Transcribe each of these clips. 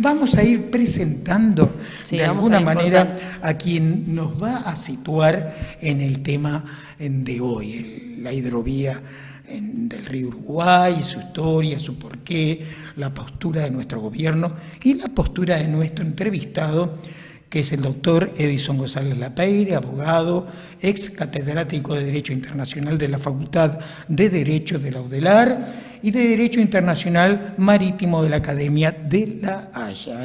vamos a ir presentando Sí, de vamos alguna a lo manera importante. a quien nos va a situar en el tema de hoy, la hidrovía del río Uruguay, su historia, su porqué, la postura de nuestro gobierno y la postura de nuestro entrevistado, que es el doctor Edison González Lapeyre, abogado, ex catedrático de Derecho Internacional de la Facultad de Derecho de la UDELAR y de Derecho Internacional Marítimo de la Academia de La Haya,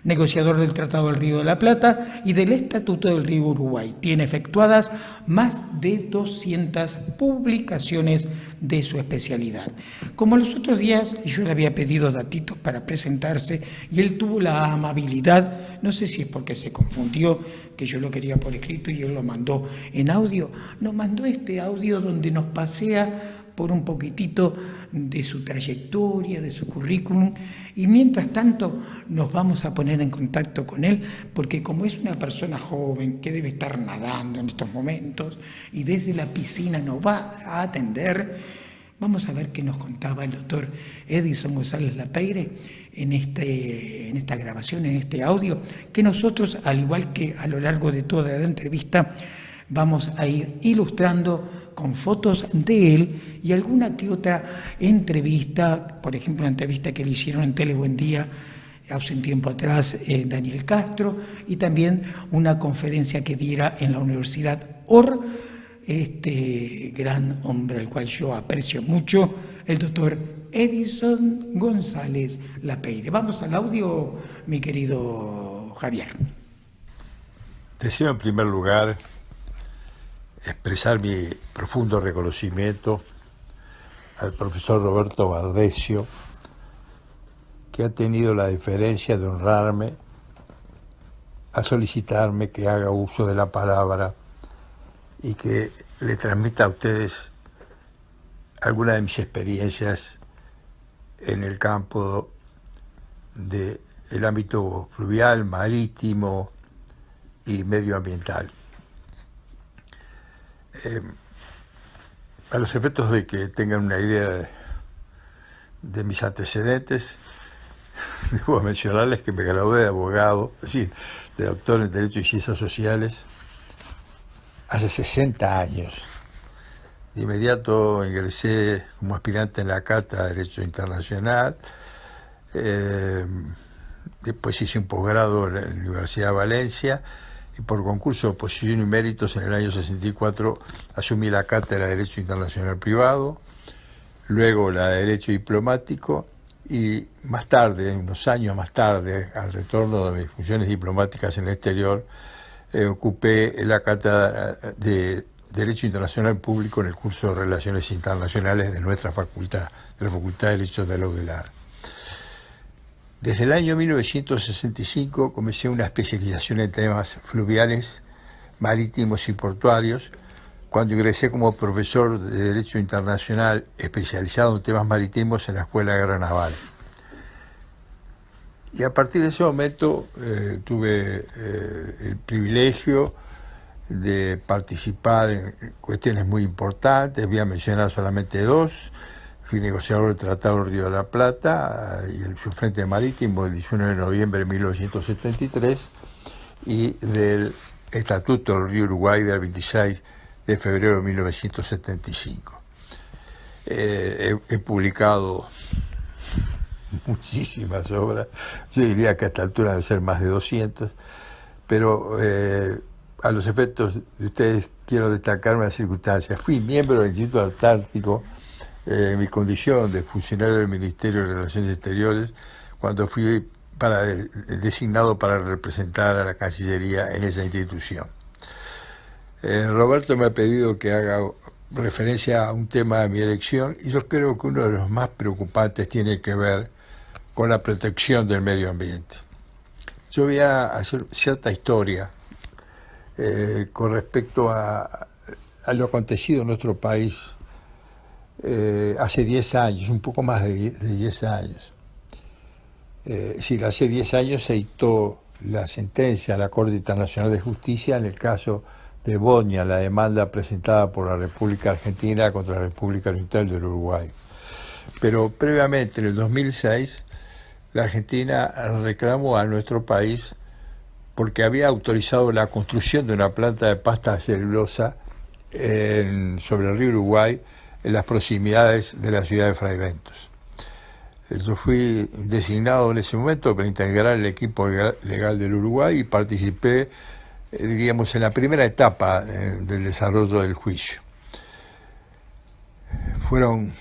negociador del Tratado del Río de la Plata y del Estatuto del Río Uruguay. Tiene efectuadas más de 200 publicaciones de su especialidad. Como los otros días, yo le había pedido datitos para presentarse y él tuvo la amabilidad, no sé si es porque se confundió, que yo lo quería por escrito y él lo mandó en audio, nos mandó este audio donde nos pasea por un poquitito de su trayectoria, de su currículum, y mientras tanto nos vamos a poner en contacto con él, porque como es una persona joven que debe estar nadando en estos momentos y desde la piscina nos va a atender, vamos a ver qué nos contaba el doctor Edison González Lapeyre en esta grabación, en este audio, que nosotros, al igual que a lo largo de toda la entrevista, vamos a ir ilustrando con fotos de él y alguna que otra entrevista, por ejemplo, una entrevista que le hicieron en Tele Buen Día hace un tiempo atrás Daniel Castro, y también una conferencia que diera en la Universidad OR, este gran hombre al cual yo aprecio mucho, el doctor Edison González Lapeyre. Vamos al audio, mi querido Javier. Deseo en primer lugar expresar mi profundo reconocimiento al profesor Roberto Bardesio, que ha tenido la deferencia de honrarme a solicitarme que haga uso de la palabra y que le transmita a ustedes algunas de mis experiencias en el campo del ámbito fluvial, marítimo y medioambiental. A los efectos de que tengan una idea de mis antecedentes, debo mencionarles que me gradué de abogado, es decir, de doctor en Derecho y Ciencias Sociales, hace 60 años. De inmediato ingresé como aspirante en la Cátedra de Derecho Internacional, después hice un posgrado en la Universidad de Valencia, y por concurso de oposición y méritos en el año 64 asumí la cátedra de Derecho Internacional Privado, luego la de Derecho Diplomático y más tarde, unos años más tarde, al retorno de mis funciones diplomáticas en el exterior, ocupé la cátedra de Derecho Internacional Público en el curso de Relaciones Internacionales de nuestra facultad, de la Facultad de Derecho de la UDELAR. Desde el año 1965 comencé una especialización en temas fluviales, marítimos y portuarios, cuando ingresé como profesor de Derecho Internacional especializado en temas marítimos en la Escuela de Guerra Naval. Y a partir de ese momento tuve el privilegio de participar en cuestiones muy importantes, voy a mencionar solamente dos. Fui negociador del Tratado del Río de la Plata y su frente marítimo el 19 de noviembre de 1973 y del Estatuto del Río Uruguay del 26 de febrero de 1975. He publicado muchísimas obras, yo diría que a esta altura deben ser más de 200, pero a los efectos de ustedes quiero destacar una circunstancia. Fui miembro del Instituto Antártico en mi condición de funcionario del Ministerio de Relaciones Exteriores, cuando fui designado para representar a la Cancillería en esa institución. Roberto me ha pedido que haga referencia a un tema de mi elección, y yo creo que uno de los más preocupantes tiene que ver con la protección del medio ambiente. Yo voy a hacer cierta historia con respecto a lo acontecido en nuestro país hace 10 años, un poco más de 10 años. Hace 10 años se dictó la sentencia de la Corte Internacional de Justicia en el caso de Boña, la demanda presentada por la República Argentina contra la República Oriental del Uruguay. Pero previamente, en el 2006, la Argentina reclamó a nuestro país porque había autorizado la construcción de una planta de pasta de celulosa sobre el río Uruguay, en las proximidades de la ciudad de Fraiventos. Yo fui designado en ese momento para integrar el equipo legal del Uruguay y participé, diríamos, en la primera etapa del desarrollo del juicio. Fueron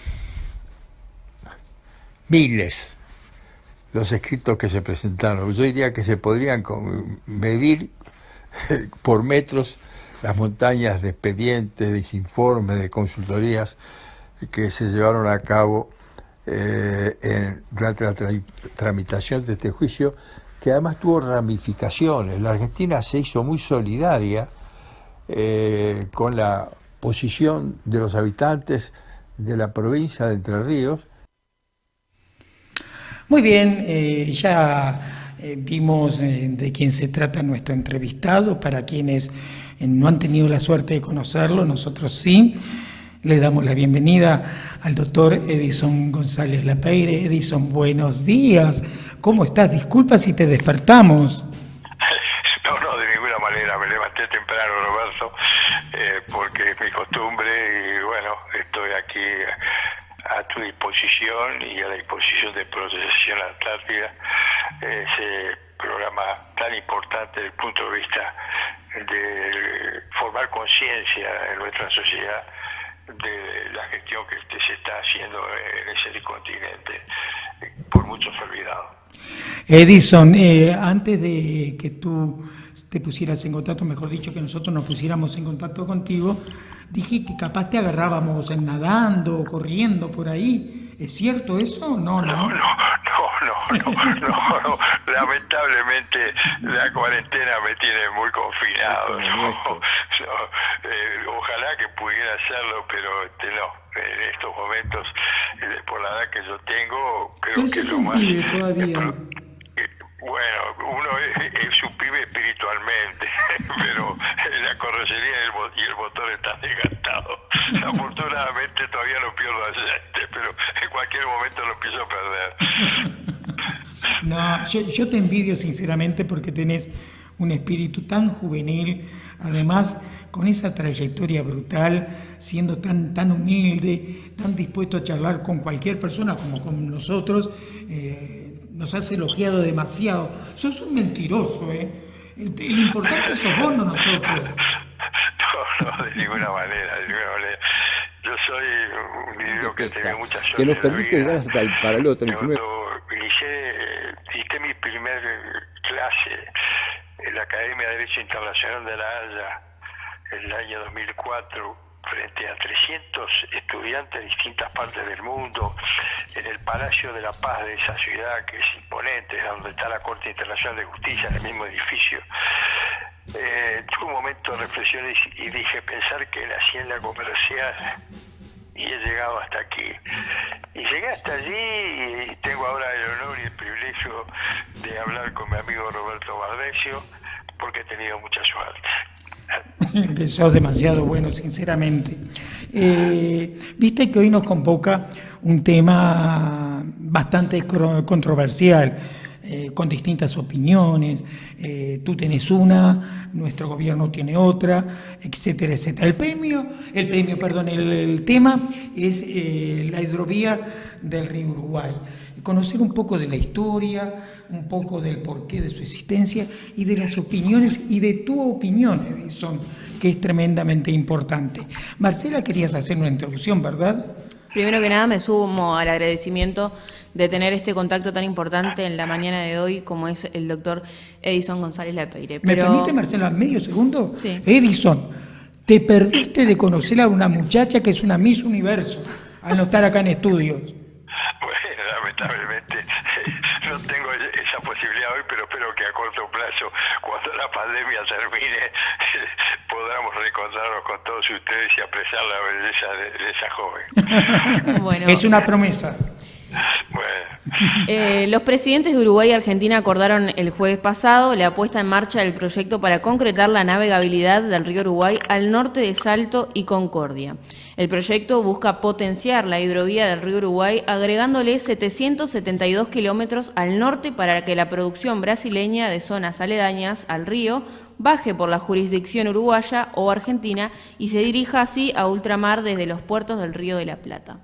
miles los escritos que se presentaron. Yo diría que se podrían medir por metros las montañas de expedientes, de informes, de consultorías que se llevaron a cabo durante la tramitación de este juicio, que además tuvo ramificaciones. La Argentina se hizo muy solidaria con la posición de los habitantes de la provincia de Entre Ríos. Muy bien, ya vimos de quién se trata nuestro entrevistado. Para quienes no han tenido la suerte de conocerlo, nosotros sí. Le damos la bienvenida al doctor Edison González Lapeyre. Edison, buenos días. ¿Cómo estás? Disculpa si te despertamos. No, de ninguna manera. Me levanté temprano, Roberto, porque es mi costumbre y bueno, estoy aquí a tu disposición y a la disposición de Protección Antártida, ese programa tan importante desde el punto de vista de formar conciencia en nuestra sociedad de la gestión que se está haciendo en ese continente, por muchos olvidado. Edison, antes de que tú te pusieras en contacto, mejor dicho, que nosotros nos pusiéramos en contacto contigo, dije que capaz te agarrábamos nadando, corriendo por ahí. ¿Es cierto eso? No. Lamentablemente la cuarentena me tiene muy confinado. Ojalá que pudiera hacerlo, pero no. En estos momentos, por la edad que yo tengo, creo que lo más... pibe todavía. Bueno, uno es un pibe espiritualmente, pero la carrocería y el motor están desgastados. Afortunadamente todavía no pierdo aceite, pero en cualquier momento lo empiezo a perder. No, yo te envidio sinceramente porque tenés un espíritu tan juvenil, además con esa trayectoria brutal, siendo tan humilde, tan dispuesto a charlar con cualquier persona como con nosotros. Nos has elogiado demasiado. Sos un mentiroso, ¿eh? El importante sos vos, no nosotros. No, de ninguna manera. Yo soy un individuo que tiene mucha suerte. Que nos perdiste de ganas para el otro. Cuando hice mi primer clase en la Academia de Derecho Internacional de La Haya, en el año 2004, frente a 300 estudiantes de distintas partes del mundo, en el Palacio de la Paz de esa ciudad, que es imponente, donde está la Corte Internacional de Justicia, en el mismo edificio. Tuve un momento de reflexión y dije, pensar que nací en la comercial y he llegado hasta aquí. Y llegué hasta allí y tengo ahora el honor y el privilegio de hablar con mi amigo Roberto Bardesio, porque he tenido mucha suerte. Que sos demasiado bueno, sinceramente. Viste que hoy nos convoca un tema bastante controversial, con distintas opiniones. Tú tenés una, nuestro gobierno tiene otra, etcétera, etcétera. El tema es la hidrovía del río Uruguay. Conocer un poco de la historia, un poco del porqué de su existencia y de las opiniones y de tu opinión, Edison, que es tremendamente importante. Marcela, querías hacer una introducción, ¿verdad? Primero que nada me sumo al agradecimiento de tener este contacto tan importante en la mañana de hoy como es el doctor Edison González Lapeyre. ¿Me permite, Marcela, medio segundo? Sí. Edison, te perdiste de conocer a una muchacha que es una Miss Universo al no estar acá en estudios. Bueno, lamentablemente no tengo esa posibilidad hoy, pero espero que a corto plazo, cuando la pandemia termine, podamos reencontrarnos con todos ustedes y apreciar la belleza de esa joven. Bueno, Es una promesa. Bueno, Los presidentes de Uruguay y Argentina acordaron el jueves pasado la puesta en marcha del proyecto para concretar la navegabilidad del río Uruguay al norte de Salto y Concordia. El proyecto busca potenciar la hidrovía del río Uruguay agregándole 772 kilómetros al norte para que la producción brasileña de zonas aledañas al río baje por la jurisdicción uruguaya o argentina y se dirija así a ultramar desde los puertos del Río de la Plata.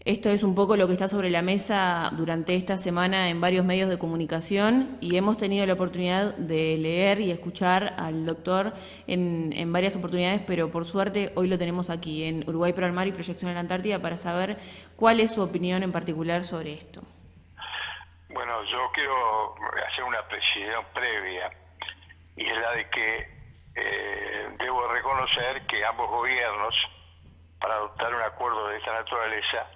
Esto es un poco lo que está sobre la mesa durante esta semana en varios medios de comunicación y hemos tenido la oportunidad de leer y escuchar al doctor en varias oportunidades, pero por suerte hoy lo tenemos aquí en Uruguay Pro al Mar y Proyección en la Antártida para saber cuál es su opinión en particular sobre esto. Bueno, yo quiero hacer una precisión previa y es la de que debo reconocer que ambos gobiernos, para adoptar un acuerdo de esta naturaleza,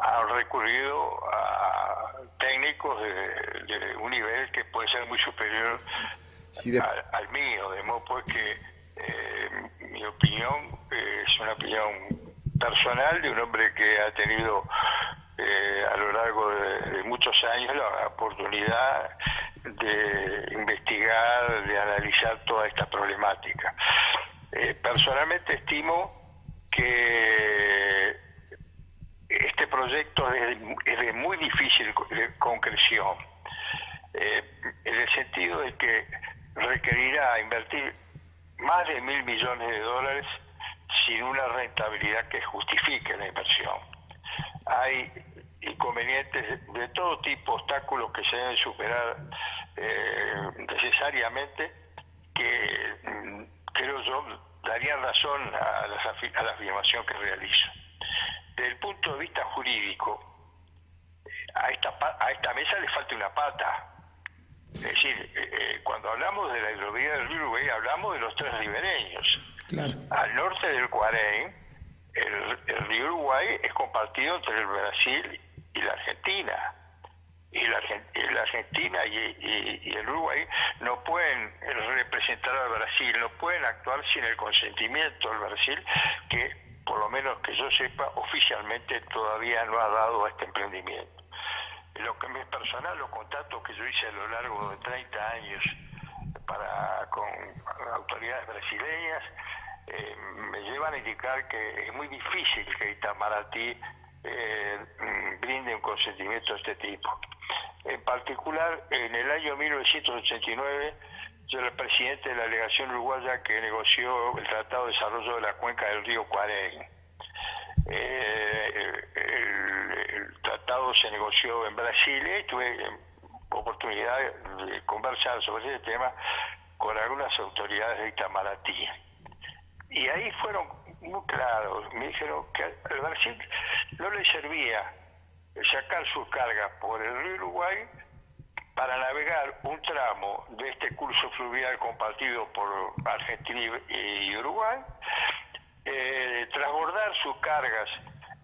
han recurrido a técnicos de un nivel que puede ser muy superior al mío, de modo pues que mi opinión es una opinión personal de un hombre que ha tenido a lo largo de muchos años la oportunidad de investigar, de analizar toda esta problemática. Personalmente estimo que este proyecto es de muy difícil concreción, en el sentido de que requerirá invertir más de $1.000 millones sin una rentabilidad que justifique la inversión. Hay inconvenientes de todo tipo, obstáculos que se deben superar necesariamente, que creo yo darían razón a la afirmación que realizo. Desde el punto de vista jurídico, a esta mesa le falta una pata. Es decir, cuando hablamos de la hidrovía del río Uruguay, hablamos de los tres ribereños. Claro. Al norte del Cuarén, el río Uruguay es compartido entre el Brasil y la Argentina. Y la Argentina y el Uruguay no pueden representar al Brasil, no pueden actuar sin el consentimiento del Brasil, que por lo menos que yo sepa, oficialmente todavía no ha dado a este emprendimiento. En lo que me es personal, los contactos que yo hice a lo largo de 30 años con autoridades brasileñas me llevan a indicar que es muy difícil que Itamaraty brinde un consentimiento de este tipo. En particular, en el año 1989, yo era el presidente de la delegación uruguaya que negoció el Tratado de Desarrollo de la Cuenca del río Cuarén. El tratado se negoció en Brasilia y tuve oportunidad de conversar sobre ese tema con algunas autoridades de Itamaraty. Y ahí fueron muy claros, me dijeron que al Brasil no le servía sacar sus cargas por el río Uruguay para navegar un tramo de este curso fluvial compartido por Argentina y Uruguay, transbordar sus cargas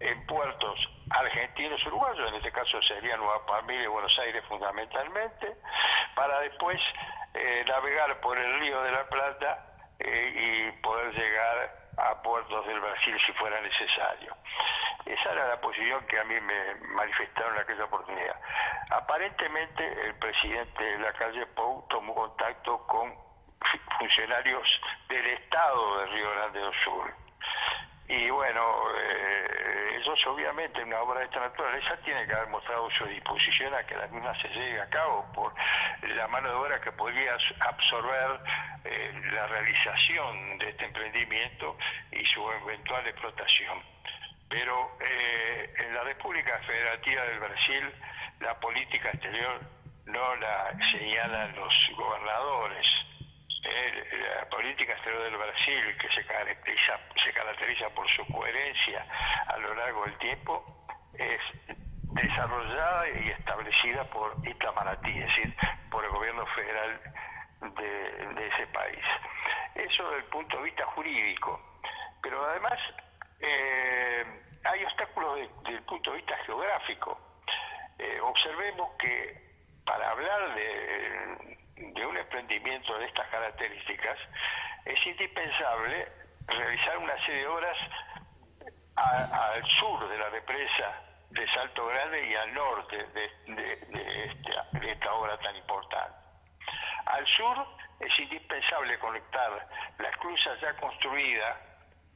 en puertos argentinos uruguayos, en este caso serían Nueva Palmira y Buenos Aires fundamentalmente, para después navegar por el Río de la Plata y poder llegar a puertos del Brasil si fuera necesario. Esa era la posición que a mí me manifestaron en aquella oportunidad. Aparentemente el presidente Lacalle Pou tomó contacto con funcionarios del Estado de Río Grande do Sul. Y bueno, ellos obviamente en una obra de esta naturaleza tienen que haber mostrado su disposición a que la misma se llegue a cabo por la mano de obra que podría absorber la realización de este emprendimiento y su eventual explotación. Pero en la República Federativa del Brasil la política exterior no la señalan los gobernadores. La política exterior del Brasil, que se caracteriza por su coherencia a lo largo del tiempo, es desarrollada y establecida por Itamaraty, es decir, por el gobierno federal de ese país. Eso desde el punto de vista jurídico. Pero además hay obstáculos desde el punto de vista geográfico. Observemos que para hablar de un emprendimiento de estas características es indispensable realizar una serie de obras al sur de la represa de Salto Grande y al norte de esta obra tan importante. Al sur es indispensable conectar la esclusa ya construida,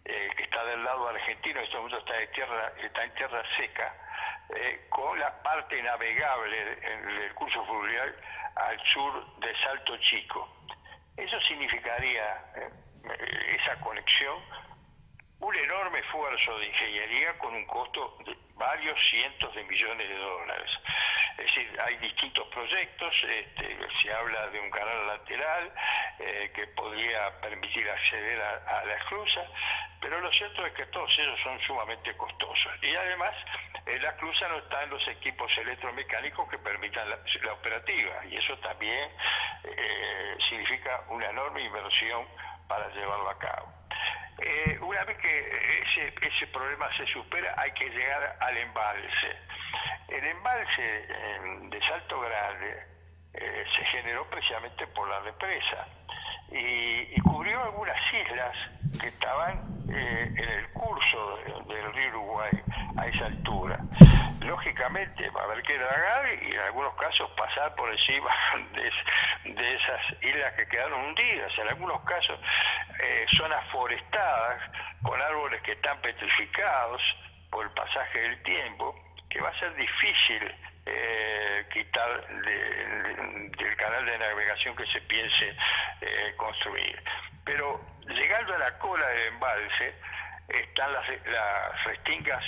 que está del lado argentino, en este momento está en tierra seca, con la parte navegable del curso fluvial al sur de Salto Chico. Eso significaría, esa conexión, un enorme esfuerzo de ingeniería con un costo de varios cientos de millones de dólares. Es decir, hay distintos proyectos, se habla de un canal lateral que podría permitir acceder a la esclusa, pero lo cierto es que todos ellos son sumamente costosos. Y además, en la esclusa no están los equipos electromecánicos que permitan la operativa, y eso también significa una enorme inversión para llevarlo a cabo. Una vez que ese problema se supera, hay que llegar al embalse. El embalse de Salto Grande se generó precisamente por la represa y cubrió algunas islas que estaban en el curso del río Uruguay a esa altura. Lógicamente va a haber que dragar y en algunos casos pasar por encima de esas islas que quedaron hundidas. En algunos casos zonas forestadas con árboles que están petrificados por el pasaje del tiempo, que va a ser difícil quitar del canal de navegación que se piense construir. Pero llegando a la cola del embalse están las restingas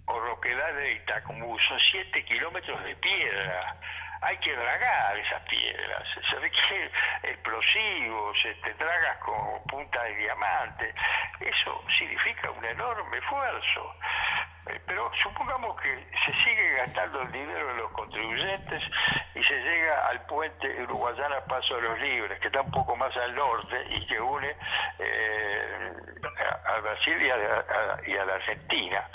o roquedades de Itacumú. Son 7 kilómetros de piedra. Hay que dragar esas piedras, se requieren explosivos, dragas con punta de diamante. Eso significa un enorme esfuerzo. Pero supongamos que se sigue gastando el dinero de los contribuyentes y se llega al puente Uruguayana Paso de los Libres, que está un poco más al norte y que une a Brasil y a la Argentina.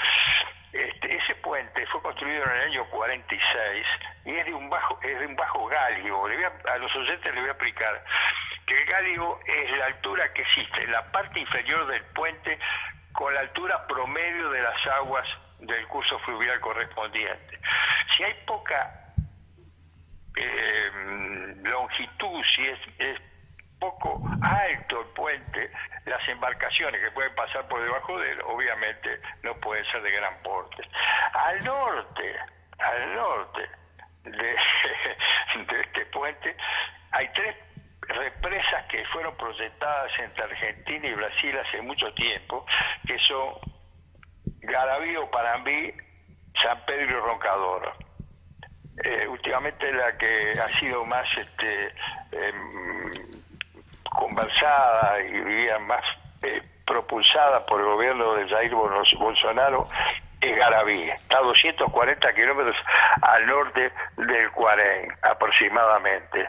Ese puente fue construido en el año 46 y es de un bajo gáligo. A los oyentes les voy a explicar que el gáligo es la altura que existe en la parte inferior del puente con la altura promedio de las aguas del curso fluvial correspondiente. Si hay poca longitud, si es poco alto el puente, las embarcaciones que pueden pasar por debajo de él, obviamente no pueden ser de gran porte. Al norte de este puente hay 3 represas que fueron proyectadas entre Argentina y Brasil hace mucho tiempo, que son Garabío, Panambí, San Pedro y Roncador. Últimamente la que ha sido más conversada y más propulsada por el gobierno de Jair Bolsonaro es Garabí. Está a 240 kilómetros al norte del Cuarén, aproximadamente.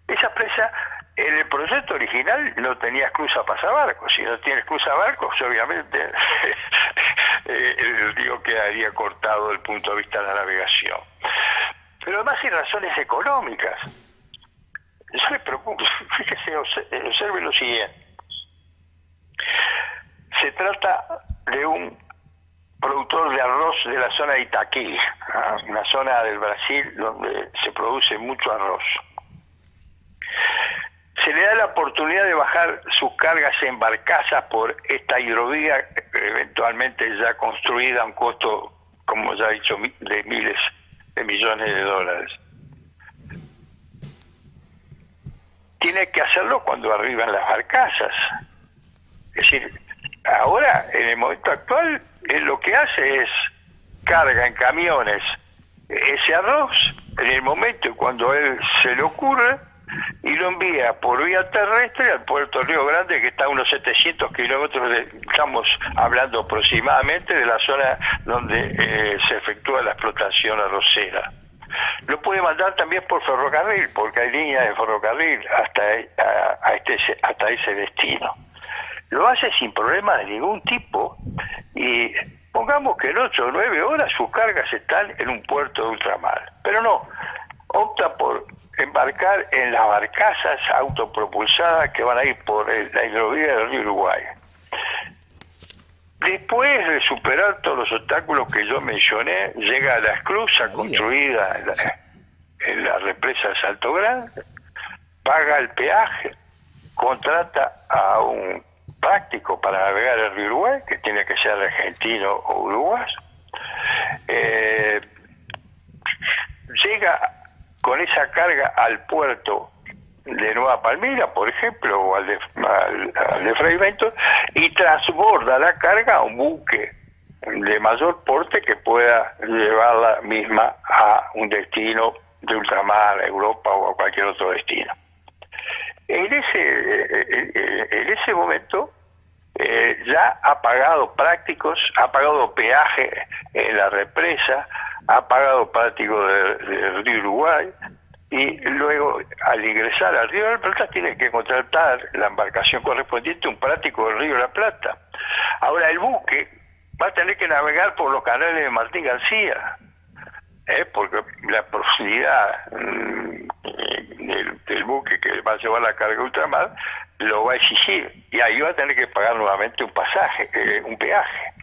Esa presa, en el proyecto original no tenía esclusa pasabarcos. Si no tiene esclusa barcos, obviamente el río quedaría cortado desde el punto de vista de la navegación. Pero además hay razones económicas. Yo le preocupo, fíjese, observe lo siguiente. Se trata de un productor de arroz de la zona de Itaquí, una zona del Brasil donde se produce mucho arroz. Se le da la oportunidad de bajar sus cargas en barcazas por esta hidrovía, eventualmente ya construida a un costo, como ya he dicho, de miles de millones de dólares. Tiene que hacerlo cuando arriban las barcazas. Es decir, ahora, en el momento actual, él lo que hace es carga en camiones ese arroz en el momento cuando a él se le ocurre y lo envía por vía terrestre al puerto Río Grande, que está a unos 700 kilómetros, estamos hablando aproximadamente de la zona donde se efectúa la explotación arrocera. Lo puede mandar también por ferrocarril, porque hay líneas de ferrocarril hasta ese destino. Lo hace sin problemas de ningún tipo y pongamos que en 8 o 9 horas sus cargas están en un puerto de ultramar. Pero no, opta por embarcar en las barcazas autopropulsadas que van a ir por la hidrovía del río Uruguay. Después de superar todos los obstáculos que yo mencioné, llega a la esclusa construida en la represa de Salto Grande, paga el peaje, contrata a un práctico para navegar el río Uruguay, que tiene que ser argentino o uruguayo. Llega con esa carga al puerto de Nueva Palmira, por ejemplo, o al de Fray Bentos, y transborda la carga a un buque de mayor porte que pueda llevarla misma a un destino de ultramar, a Europa o a cualquier otro destino. En ese momento ya ha pagado prácticos, ha pagado peaje en la represa, ha pagado prácticos del río Uruguay, y luego al ingresar al río de la Plata tiene que contratar la embarcación correspondiente, un práctico del río de la Plata. Ahora el buque va a tener que navegar por los canales de Martín García, porque la profundidad del buque que va a llevar la carga ultramar lo va a exigir, y ahí va a tener que pagar nuevamente un pasaje, un peaje.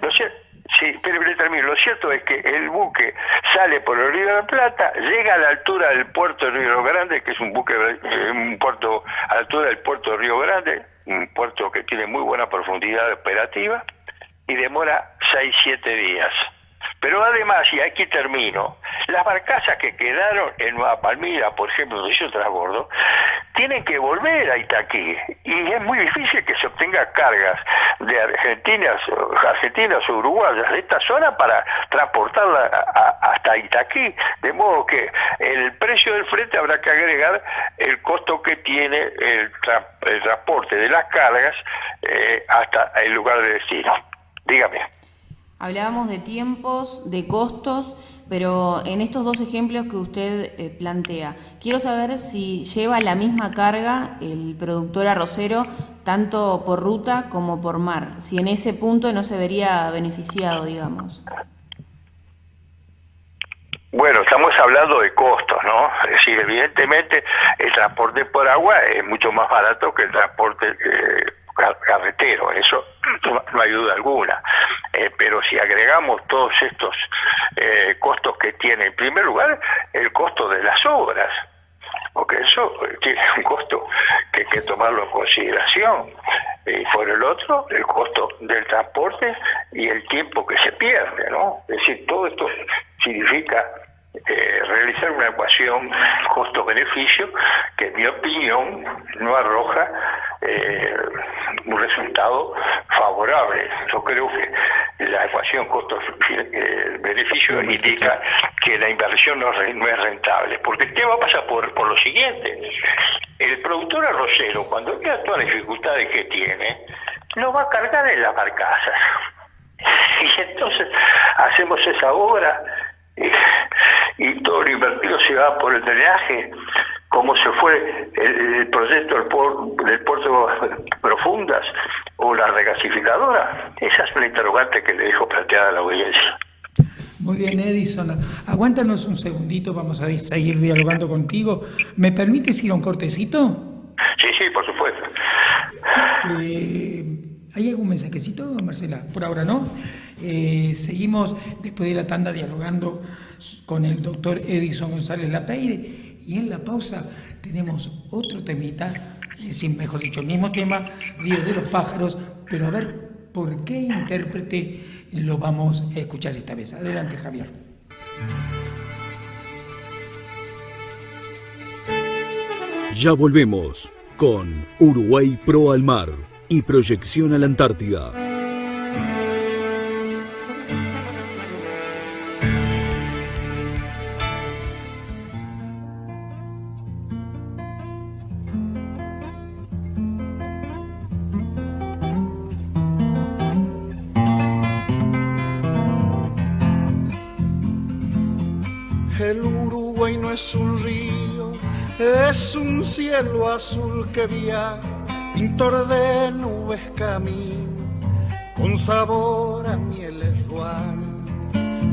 ¿No es cierto? Sí, pero termino. Lo cierto es que el buque sale por el Río de la Plata, llega a la altura del puerto de Río Grande, que es un puerto a la altura del puerto de Río Grande, un puerto que tiene muy buena profundidad operativa, y demora 6-7 días. Pero además, y aquí termino, las barcazas que quedaron en Nueva Palmira, por ejemplo, donde yo transbordo, tienen que volver a Itaquí, y es muy difícil que se obtenga cargas de argentinas o uruguayas de esta zona para transportarla hasta Itaquí, de modo que el precio del flete habrá que agregar el costo que tiene el transporte de las cargas hasta el lugar de destino. Dígame. Hablábamos de tiempos, de costos, pero en estos dos ejemplos que usted plantea, quiero saber si lleva la misma carga el productor arrocero, tanto por ruta como por mar, si en ese punto no se vería beneficiado, digamos. Bueno, estamos hablando de costos, ¿no? Es decir, evidentemente el transporte por agua es mucho más barato que el transporte carretero, eso no hay duda alguna, pero si agregamos todos estos costos que tiene, en primer lugar, el costo de las obras, porque eso tiene un costo que hay que tomarlo en consideración, y por el otro, el costo del transporte y el tiempo que se pierde, ¿no? Es decir, todo esto significa realizar una ecuación costo-beneficio que, en mi opinión, no arroja un resultado favorable. Yo creo que la ecuación costo-beneficio indica que la inversión no es rentable, porque el tema pasa por lo siguiente: el productor arrocero, cuando vea todas las dificultades que tiene, lo va a cargar en las barcazas, y entonces hacemos esa obra y todo lo invertido se va por el drenaje, como se fue el proyecto del puerto Profundas o la regasificadora. Esa es la interrogante que le dejo planteada a la audiencia. Muy bien, Edison. Aguántanos un segundito, vamos a seguir dialogando contigo. ¿Me permites ir a un cortecito? Sí, por supuesto. ¿Hay algún mensajecito, Marcela? Por ahora no. Seguimos después de la tanda dialogando con el doctor Edison González Lapeire, y en la pausa tenemos otro temita, mejor dicho, el mismo tema, Río de los Pájaros, pero a ver por qué intérprete lo vamos a escuchar esta vez. Adelante, Javier. Ya volvemos con Uruguay Pro al Mar y Proyección a la Antártida. El Uruguay no es un río, es un cielo azul que viaja, pintor de nubes camino, con sabor a mieles ruanas.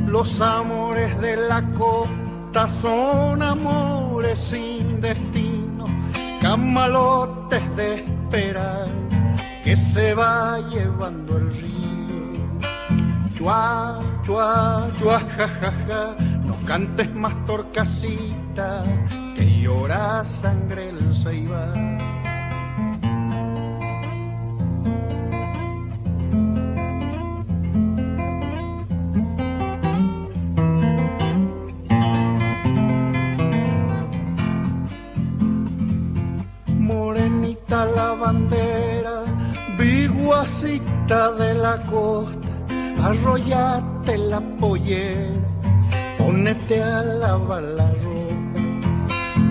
Los amores de la costa son amores sin destino, camalotes de esperanza que se va llevando el río. chua, chua, chua, ja, ja, ja. No cantes más torcasita, que llora sangre el ceibal. Morenita la bandera, viguacita de la costa, arrollate la pollera, ponete a lavar la ropa.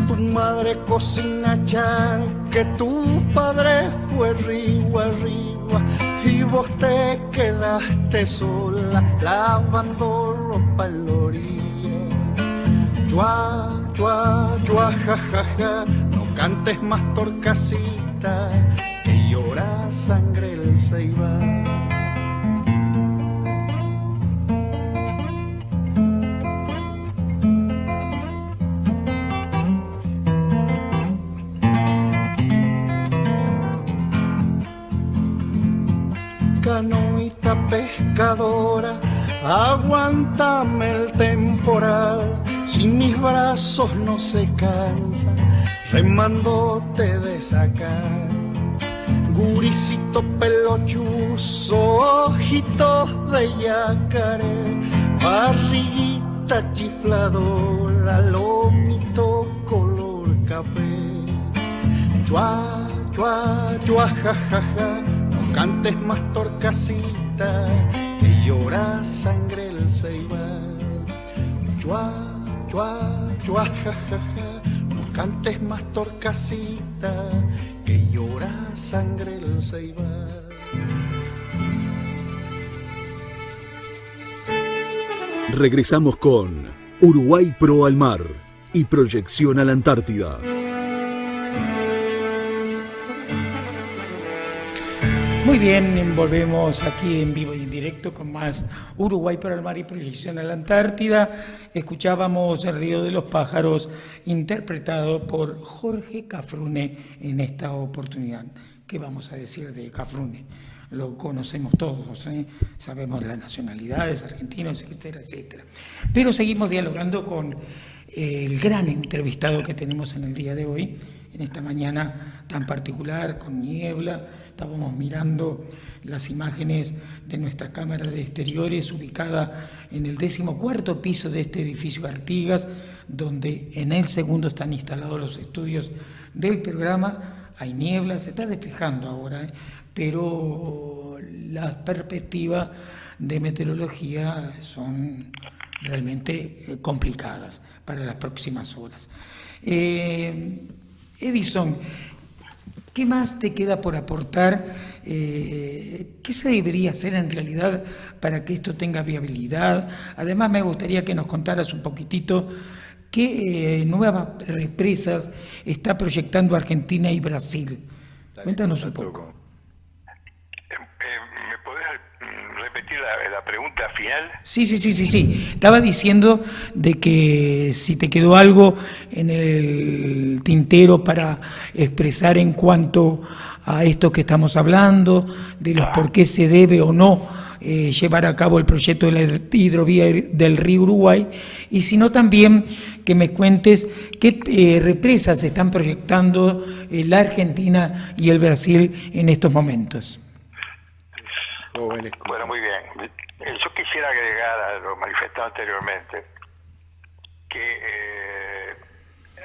Tu madre cocina char, que tu padre fue río arriba, y vos te quedaste sola lavando ropa en la orilla. Chua, chua, chua, ja, ja, ja. No cantes más torcasita, que llora sangre el ceibal. Canoita pescadora, aguántame el temporal, si mis brazos no se cansan, remándote de sacar. Guricito pelochuzo, ojitos de yacaré, barriguita chifladora, lomito color café. Chua, chua, chua, ja, ja, ja. No cantes más torcasita, que llora sangre el ceibal. Chua, chua, chua, ja, ja, ja. No cantes más torcasita, que llora sangre el ceibal. Regresamos con Uruguay Pro al Mar y Proyección a la Antártida. Muy bien, volvemos aquí en vivo y en directo con más Uruguay Pro al Mar y Proyección a la Antártida. Escuchábamos El Río de los Pájaros, interpretado por Jorge Cafrune en esta oportunidad. ¿Qué vamos a decir de Cafrune? Lo conocemos todos, ¿eh? Sabemos las nacionalidades, argentinos, etcétera, etcétera. Pero seguimos dialogando con el gran entrevistado que tenemos en el día de hoy, en esta mañana tan particular, con niebla. Estábamos mirando las imágenes de nuestra cámara de exteriores ubicada en el 14º piso de este edificio Artigas, donde en el segundo están instalados los estudios del programa. Hay niebla, se está despejando ahora, pero las perspectivas de meteorología son realmente complicadas para las próximas horas. Edison, ¿qué más te queda por aportar? ¿Qué se debería hacer en realidad para que esto tenga viabilidad? Además, me gustaría que nos contaras un poquitito qué nuevas represas está proyectando Argentina y Brasil. Cuéntanos un poco. ¿Me podés repetir la pregunta final? Sí. Estaba diciendo de que si te quedó algo en el tintero para expresar en cuanto a esto que estamos hablando, de los por qué se debe o no llevar a cabo el proyecto de la hidrovía del río Uruguay, y si no también que me cuentes qué represas se están proyectando la Argentina y el Brasil en estos momentos. Bueno, muy bien. Yo quisiera agregar a lo manifestado anteriormente que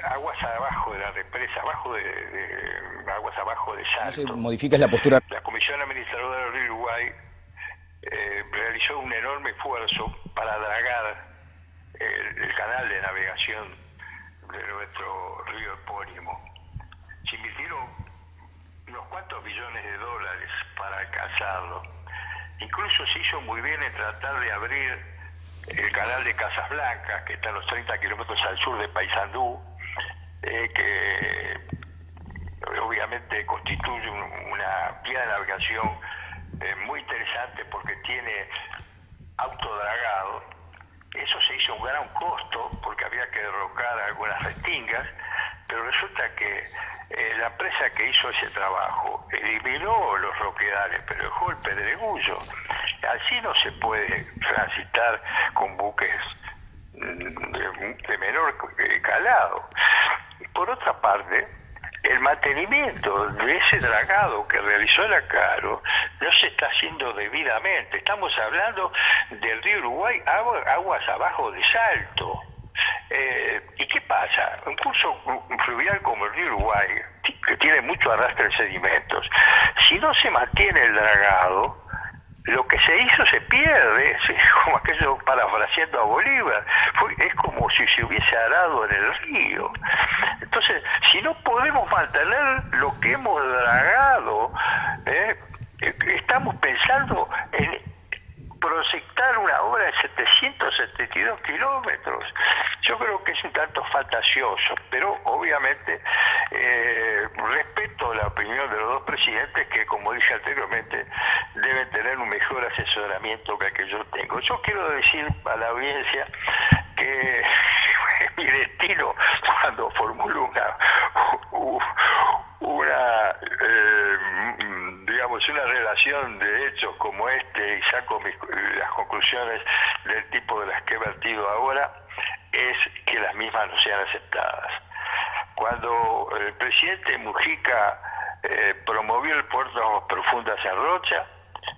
aguas abajo de la represa, aguas abajo de Salto. No se modificas la postura. La Comisión Administradora del Río Uruguay realizó un enorme esfuerzo para dragar el canal de navegación de nuestro río epónimo. Se invirtieron unos cuantos billones de dólares para alcanzarlo. Incluso se hizo muy bien en tratar de abrir el canal de Casas Blancas, que está a los 30 kilómetros al sur de Paysandú, que obviamente constituye una vía de navegación muy interesante porque tiene autodragado. Eso se hizo a un gran costo porque había que derrocar algunas restingas, pero resulta que la empresa que hizo ese trabajo eliminó los roquedales, pero dejó el pedregullo. Así no se puede transitar con buques de menor calado. Por otra parte, el mantenimiento de ese dragado que realizó el Acaro no se está haciendo debidamente. Estamos hablando del río Uruguay, aguas abajo de Salto. ¿Y qué pasa? Un curso fluvial como el río Uruguay, que tiene mucho arrastre de sedimentos, si no se mantiene el dragado, lo que se hizo se pierde, como aquello parafraseando a Bolívar, es como si se hubiese arado en el río. Entonces, si no podemos mantener lo que hemos dragado, estamos pensando en proyectar una obra de 772 kilómetros. Yo creo que es un tanto fantasioso, pero obviamente respeto la opinión de los dos presidentes que, como dije anteriormente, deben tener un mejor asesoramiento que el que yo tengo. Yo quiero decir a la audiencia que mi destino, cuando formulo una relación de hechos como este y saco las conclusiones del tipo de las que he vertido ahora, es que las mismas no sean aceptadas. Cuando el presidente Mujica promovió el puerto de Aguas Profundas en Rocha,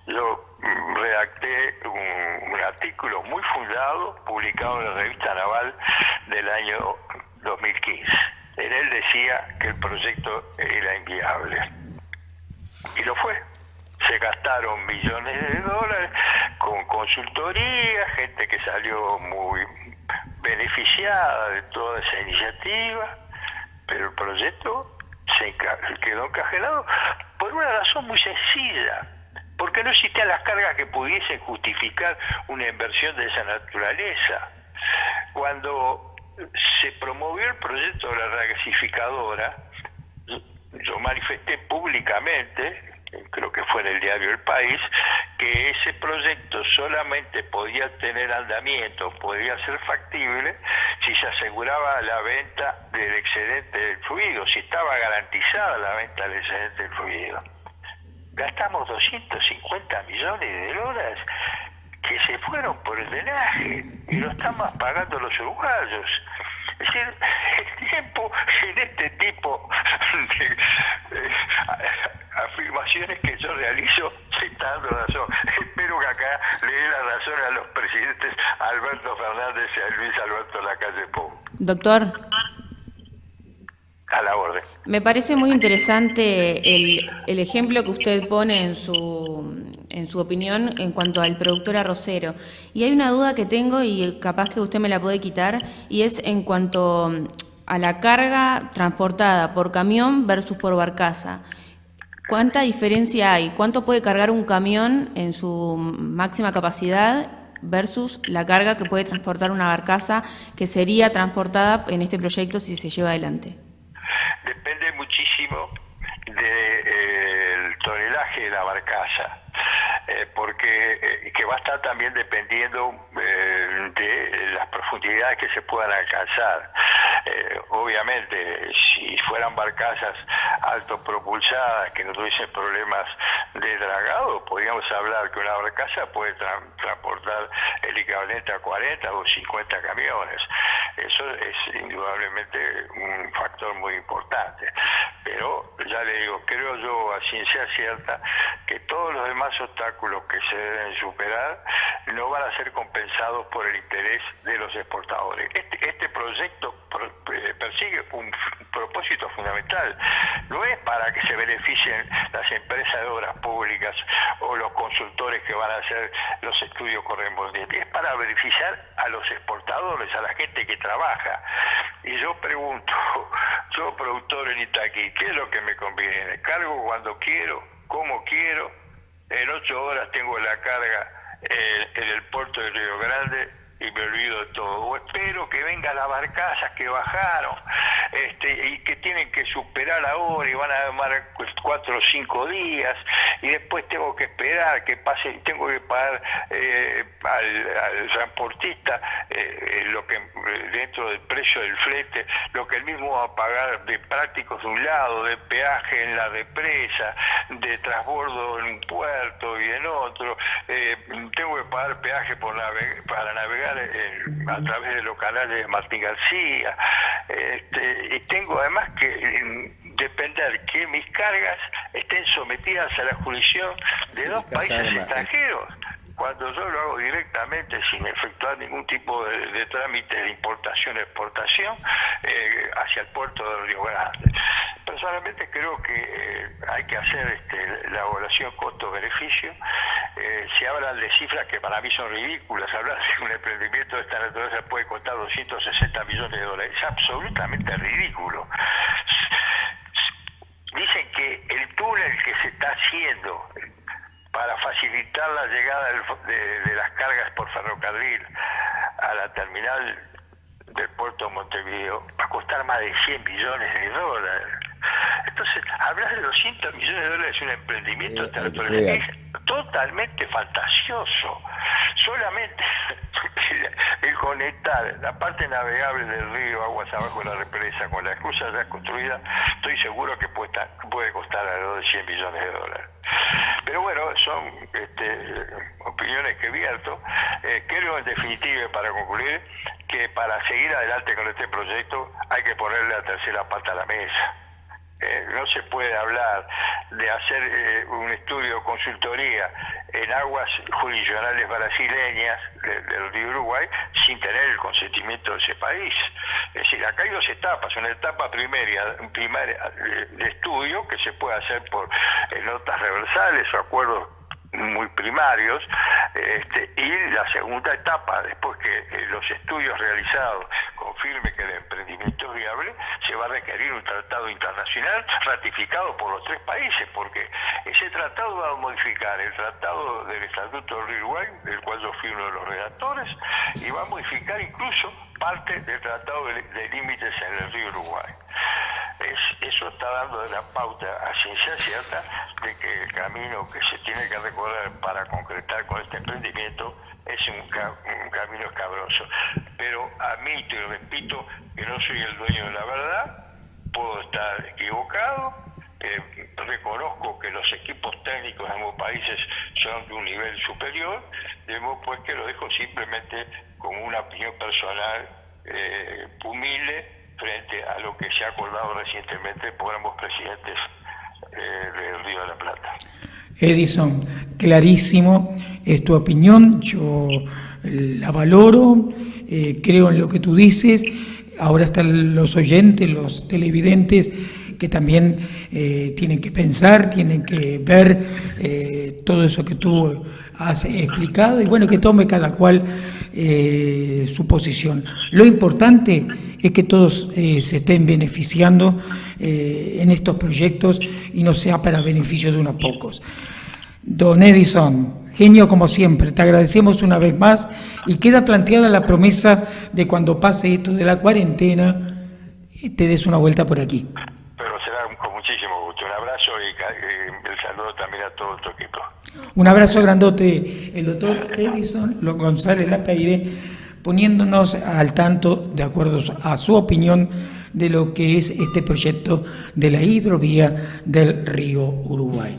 yo redacté un artículo muy fundado, publicado en la revista Naval del año 2015. En él decía que el proyecto era inviable. Y lo fue. Se gastaron millones de dólares con consultoría, gente que salió muy beneficiada de toda esa iniciativa, pero el proyecto se quedó encajonado por una razón muy sencilla, porque no existían las cargas que pudiesen justificar una inversión de esa naturaleza. Cuando se promovió el proyecto de la regasificadora, yo manifesté públicamente, creo que fue en el diario El País, que ese proyecto solamente podía tener andamiento, podía ser factible si se aseguraba la venta del excedente del fluido, si estaba garantizada la venta del excedente del fluido. Gastamos 250 millones de dólares que se fueron por el drenaje y lo estamos pagando los uruguayos. Es decir, el tiempo en este tipo de afirmaciones que yo realizo se está dando razón. Espero que acá le dé la razón a los presidentes Alberto Fernández y a Luis Alberto Lacalle Pou. Doctor. A la orden. Me parece muy interesante el ejemplo que usted pone en su opinión en cuanto al productor arrocero. Y hay una duda que tengo y capaz que usted me la puede quitar, y es en cuanto a la carga transportada por camión versus por barcaza. ¿Cuánta diferencia hay? ¿Cuánto puede cargar un camión en su máxima capacidad versus la carga que puede transportar una barcaza que sería transportada en este proyecto si se lleva adelante? Depende muchísimo del tonelaje de la barcaza, porque que va a estar también dependiendo de las profundidades que se puedan alcanzar. Obviamente, si fueran barcazas autopropulsadas que no tuviesen problemas de dragado, podríamos hablar que una barcaza puede transportar el equivalente a 40 o 50 camiones. Eso es indudablemente un factor muy importante. Pero ya le digo, creo yo a ciencia cierta que todos los demás obstáculos que se deben superar no van a ser compensados por el interés de los exportadores. Este proyecto persigue un propósito fundamental. No es para que se beneficien las empresas de obras públicas o los consultores que van a hacer los estudios correspondientes. Es para beneficiar a los exportadores, a la gente que trabaja. Y yo pregunto, yo productor en Itaqui, ¿qué es lo que me conviene? ¿Cargo cuando quiero? ¿Cómo quiero? En 8 horas tengo la carga en el puerto de Río Grande y me olvido de todo. O espero que vengan las barcazas que bajaron y y que tienen que superar ahora y van a demandar 4 o 5 días y después tengo que esperar que pase, tengo que pagar al transportista lo que dentro del precio del flete, lo que él mismo va a pagar de prácticos de un lado, de peaje en la represa, de transbordo en un puerto y en otro, tengo que pagar peaje para navegar a través de los canales de Martín García, y tengo además que depender que mis cargas estén sometidas a la jurisdicción de 2 países extranjeros, cuando yo lo hago directamente sin efectuar ningún tipo de trámite de importación o exportación hacia el puerto de Río Grande. Personalmente creo que hay que hacer la evaluación costo-beneficio. Se hablan de cifras que para mí son ridículas. Hablar de un emprendimiento de esta naturaleza puede costar 260 millones de dólares. Es absolutamente ridículo. Dicen que el túnel que se está haciendo para facilitar la llegada de las cargas por ferrocarril a la terminal del puerto de Montevideo va a costar más de 100 millones de dólares. Entonces, hablar de 200 millones de dólares es un emprendimiento territorial es totalmente fantasioso. Solamente el conectar la parte navegable del río aguas abajo de la represa con la esclusa ya construida, estoy seguro que puede costar alrededor de 100 millones de dólares. Pero bueno, son opiniones que vierto. Creo en definitiva, para concluir, que para seguir adelante con este proyecto hay que ponerle la tercera pata a la mesa. No se puede hablar de hacer un estudio de consultoría en aguas jurisdiccionales brasileñas del río Uruguay sin tener el consentimiento de ese país. Es decir, acá hay 2 etapas. Una etapa primaria de estudio que se puede hacer por notas reversales o acuerdos muy primarios, y la segunda etapa, después que los estudios realizados confirmen que el emprendimiento es viable, se va a requerir un tratado internacional ratificado por los 3 países, porque ese tratado va a modificar el tratado del Estatuto del Río Uruguay, del cual yo fui uno de los redactores, y va a modificar incluso parte del tratado de límites en el río Uruguay. Eso está dando la pauta a ciencia cierta de que el camino que se tiene que recorrer para concretar con este emprendimiento es un camino escabroso. Pero admito y repito que no soy el dueño de la verdad, puedo estar equivocado, reconozco que los equipos técnicos de ambos países son de un nivel superior, de modo pues que lo dejo simplemente como una opinión personal humilde frente a lo que se ha acordado recientemente por ambos presidentes del Río de la Plata. Edison, clarísimo, es tu opinión, yo la valoro, creo en lo que tú dices. Ahora están los oyentes, los televidentes, que también tienen que pensar, tienen que ver todo eso que tú has explicado, y bueno, que tome cada cual su posición. Lo importante es que todos se estén beneficiando en estos proyectos y no sea para beneficio de unos pocos. Don Edison, genio como siempre, te agradecemos una vez más, y queda planteada la promesa de cuando pase esto de la cuarentena, te des una vuelta por aquí. Pero será con muchísimo gusto. Un abrazo y el saludo también a todo tu equipo. Un abrazo grandote, el doctor Edison González Lapeire, poniéndonos al tanto, de acuerdo a su opinión, de lo que es este proyecto de la hidrovía del río Uruguay.